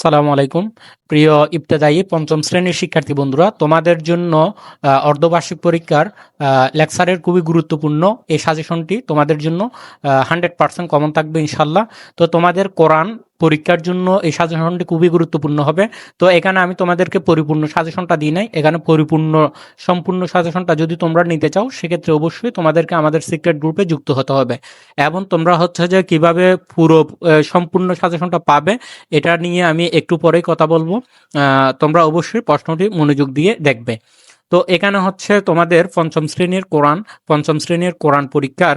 সালামু আলাইকুম। প্রিয় ইবতেদায়ী পঞ্চম শ্রেণীর শিক্ষার্থী বন্ধুরা, তোমাদের জন্য অর্ধবার্ষিক পরীক্ষার লেকচারের খুবই গুরুত্বপূর্ণ এই সাজেশনটি তোমাদের জন্য 100% কমন থাকবে ইনশাল্লাহ। তো তোমাদের কোরআন পরীক্ষার জন্য এই সাজেশনটি খুবই গুরুত্বপূর্ণ হবে। তো এখানে আমি তোমাদেরকে পরিপূর্ণ সাজেশনটা দিই নাই, এখানে সম্পূর্ণ সাজেশনটা যদি তোমরা নিতে চাও সেক্ষেত্রে অবশ্যই তোমাদেরকে আমাদের সিক্রেট গ্রুপে যুক্ত হতে হবে। এবং তোমরা হচ্ছে যে কিভাবে পুরো সম্পূর্ণ সাজেশনটা পাবে এটা নিয়ে আমি একটু পরেই কথা বলবো। তোমরা অবশ্যই প্রশ্নটি মনোযোগ দিয়ে দেখবে। তো এখানে হচ্ছে তোমাদের পঞ্চম শ্রেণীর কোরআন পরীক্ষার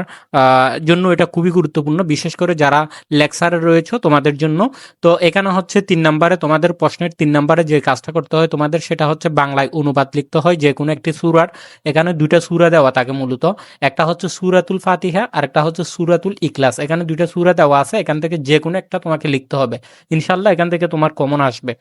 জন্য এটা খুবই গুরুত্বপূর্ণ, বিশেষ করে যারা লেকচারে রয়েছে তোমাদের জন্য। তো এখানে হচ্ছে 3 নম্বরে তোমাদের প্রশ্নের 3 নম্বরে যে কাজটা করতে হয় তোমাদের, সেটা হচ্ছে বাংলায় অনুবাদ লিখতে হয় যে কোনো একটি সূরার। এখানে দুইটা সূরা দেওয়া থাকে মূলত, একটা হচ্ছে সূরাতুল ফাতিহা আর একটা হচ্ছে সূরাতুল ইখলাস। এখানে দুইটা সূরা দেওয়া আছে, এখান থেকে যে কোনো একটা তোমাকে লিখতে হবে। ইনশাল্লাহ এখান থেকে তোমার কমন আসবে।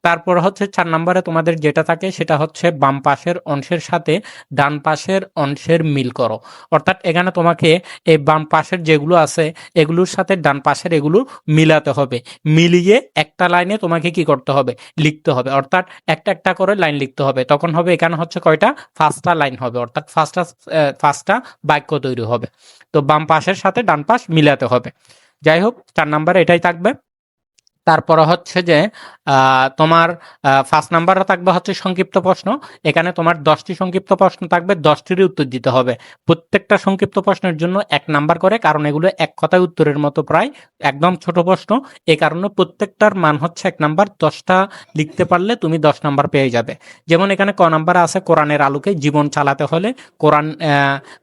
তারপর হচ্ছে 4 নম্বরে তোমাদের যেটা থাকে সেটা হচ্ছে বাম পাশের অংশের সাথে ডান পাশের অংশের মিল করো। অর্থাৎ এখানে তোমাকে এই বাম পাশের যেগুলো আছে এগুলোর সাথে ডান পাশের এগুলো মিলাতে হবে। মিলিয়ে একটা লাইনে তোমাকে কি করতে হবে, লিখতে হবে। অর্থাৎ একটা একটা করে লাইন লিখতে হবে। তখন হবে এখানে হচ্ছে কয়টা, 5টা লাইন হবে, অর্থাৎ 5টা বাক্য তৈরি হবে। তো বাম পাশের সাথে ডান পাশ মিলাতে হবে। যাই হোক, 4 নম্বরে এটাই থাকবে। তারপরে হচ্ছে যে তোমার 1 নম্বরে থাকবে হচ্ছে সংক্ষিপ্ত প্রশ্ন। এখানে তোমার 10টি সংক্ষিপ্ত প্রশ্ন থাকবে, 10টিরই উত্তর দিতে হবে। প্রত্যেকটা সংক্ষিপ্ত প্রশ্নের জন্য 1 নাম্বার করে, কারণ এগুলো এক কথায় উত্তরের মতো, প্রায় একদম ছোট প্রশ্ন। এই কারণে প্রত্যেকটার মান হচ্ছে 1 নাম্বার। 10টা লিখতে পারলে তুমি 10 নাম্বার পেয়ে যাবে। যেমন এখানে ক নম্বরে আছে কোরআনের আলোকে জীবন চালাতে হলে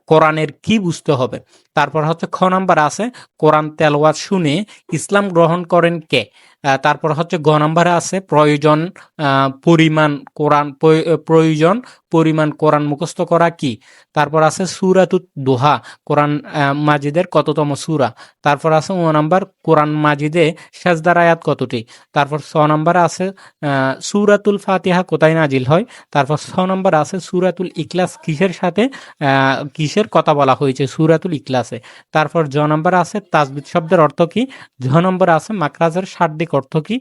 কোরআনের কি বুঝতে হবে। তারপর হচ্ছে খ নম্বর আছে কোরআন তেলাওয়াত শুনে ইসলাম গ্রহণ করেন কে। তারপর হচ্ছে গ নম্বরে আছে প্রয়োজন পরিমাণ কোরআন মুখস্থ করা কি। তারপর আছে সূরাতুদ দোহা, কোরআন মাজিদের কততম সূরা। তারপর আছে ও নম্বর কোরআন মাজিদে সেজদার আয়াত কতটি। তারপর 6 নম্বরে আছে সূরাতুল ফাতিহা কোথায় নাজিল হয়। তারপর 6 নম্বরে আছে সূরাতুল ইখলাস কিসের কথা বলা হয়েছে সূরাতুল ইখলাসে। তারপর জ নম্বরে আছে তাসবিহ শব্দের অর্থ কি। ঝ নম্বরে আছে মাখরাজের শাব্দিক অর্থ কি।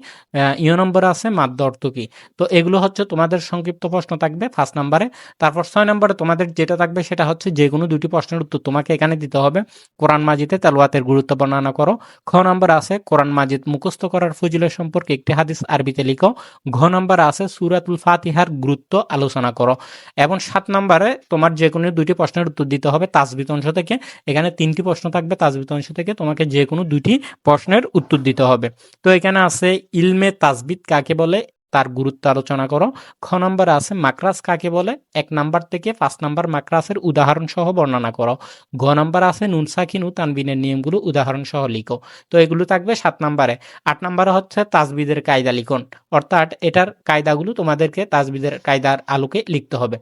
ই নম্বরে আছে মাদ্দা অর্থ কি। তো এগুলো হচ্ছে তোমাদের সংক্ষিপ্ত প্রশ্ন থাকবে 5 নম্বরে। তারপর 6 নম্বরে তোমাদের যেটা থাকবে সেটা হচ্ছে যে কোনো 2টি প্রশ্নের উত্তর তোমাকে এখানে দিতে হবে। কোরআন মাজিদে তেলাওয়াতের গুরুত্ব বর্ণনা করো। খ নম্বরে আছে কোরআন মাজিদ মুখস্থ করার ফজিলত সম্পর্কে একটি হাদিস আরবিতে লিখো। ঘ নম্বরে আছে সূরাতুল ফাতিহার গুরুত্ব আলোচনা করো। এবং 7 নম্বরে তোমার যে কোনো 2টি প্রশ্নের উত্তর দিতে হবে তাসবিহ অংশ থেকে। এখানে 3টি প্রশ্ন থাকবে তাসবিহ অংশ থেকে, তোমাকে যে কোনো 2টি প্রশ্নের উত্তর দিতে হবে। তো এখানে আছে ইলমে তাসবিহ কাকে বলে তার গুরুত্ব আলোচনা করো। খ নম্বরে আছে মাকরাজ কাকে বলে, 1 নাম্বার থেকে 5 নাম্বার মাকরাজের উদাহরণ সহ বর্ণনা করো। ঘ নম্বরে আছে নুন সাকিন ও তানবিনের নিয়মগুলো উদাহরণ সহ লিখো। তো এগুলো থাকবে 7 নম্বরে। 8 নম্বরে হচ্ছে তাজবিদের কায়দা লিখন, অর্থাৎ এটার কায়দাগুলো তোমাদেরকে তাজবিদের কায়দার আলোকে লিখতে হবে।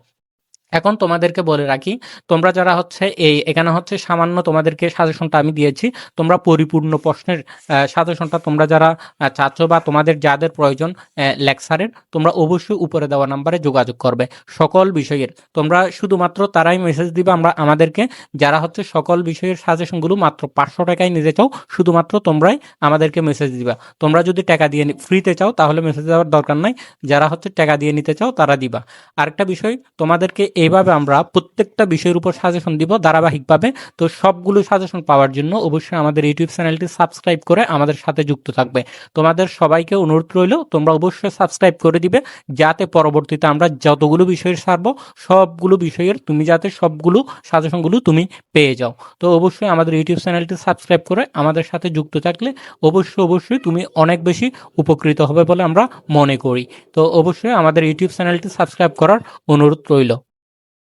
এখন তোমাদেরকে বলে রাখি, তোমরা যারা হচ্ছে এখানে হচ্ছে সামান্য তোমাদেরকে সাজেশনটা আমি দিয়েছি। তোমরা পরিপূর্ণ প্রশ্নের সাজেশনটা তোমরা যারা চাচ্ছ বা তোমাদের যাদের প্রয়োজন লেকচারের, তোমরা অবশ্যই উপরে দেওয়া নাম্বারে যোগাযোগ করবে সকল বিষয়ের। তোমরা শুধুমাত্র তারাই মেসেজ দিবে আমাদেরকে যারা হচ্ছে সকল বিষয়ের সাজেশনগুলো মাত্র 500 টাকায় নিতে চাও, শুধুমাত্র তোমরাই আমাদেরকে মেসেজ দিবা। তোমরা যদি টাকা দিয়ে ফ্রিতে চাও তাহলে মেসেজ দেওয়ার দরকার নাই, যারা হচ্ছে টাকা দিয়ে নিতে চাও তারা দিবা। আরেকটা বিষয়, তোমাদেরকে এইভাবে আমরা প্রত্যেকটা বিষয়ের উপর সাজেশন দিব ধারাবাহিকভাবে। তো সবগুলো সাজেশন পাওয়ার জন্য অবশ্যই আমাদের ইউটিউব চ্যানেলটি সাবস্ক্রাইব করে আমাদের সাথে যুক্ত থাকবে। তোমাদের সবাইকে অনুরোধ রইল তোমরা অবশ্যই সাবস্ক্রাইব করে দিবে, যাতে পরবর্তীতে আমরা যতগুলো বিষয়ের সারবো সবগুলো বিষয়ের তুমি যাতে সবগুলো সাজেশনগুলো তুমি পেয়ে যাও। তো অবশ্যই আমাদের ইউটিউব চ্যানেলটি সাবস্ক্রাইব করে আমাদের সাথে যুক্ত থাকলে অবশ্যই তুমি অনেক বেশি উপকৃত হবে বলে আমরা মনে করি। তো অবশ্যই আমাদের ইউটিউব চ্যানেলটি সাবস্ক্রাইব করার অনুরোধ রইল।